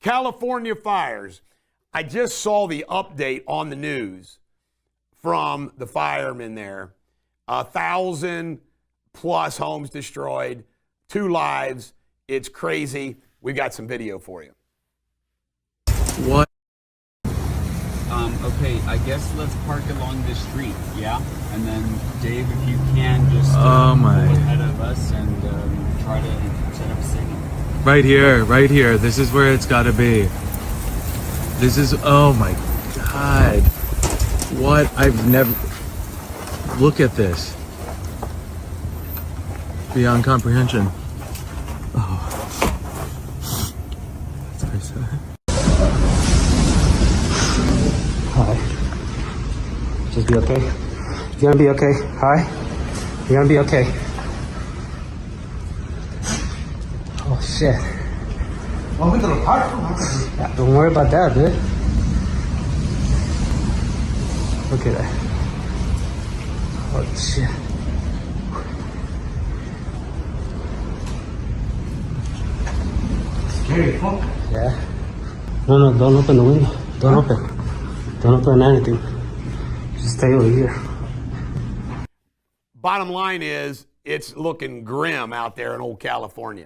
California fires. I just saw the update on the news from the firemen there. 1,000+ homes destroyed, 2 lives. It's crazy. We've got some video for you. What? Okay, I guess let's park along this street, yeah? And then, Dave, if you can, just Oh go my. ahead of us and try to set up a signal. Right here, right here. This is where it's got to be. This is, oh my God. What? I've never, look at this. Beyond comprehension. Oh. That's very sad. Hi. Just be okay. You're gonna be okay. Hi. You're gonna be okay. Oh shit. Welcome to the park. Yeah, don't worry about that, dude. Look at that. Oh shit. Scary, huh? Yeah. No, don't open the window. Don't open. Don't open anything. Just stay over here. Bottom line is, it's looking grim out there in old California.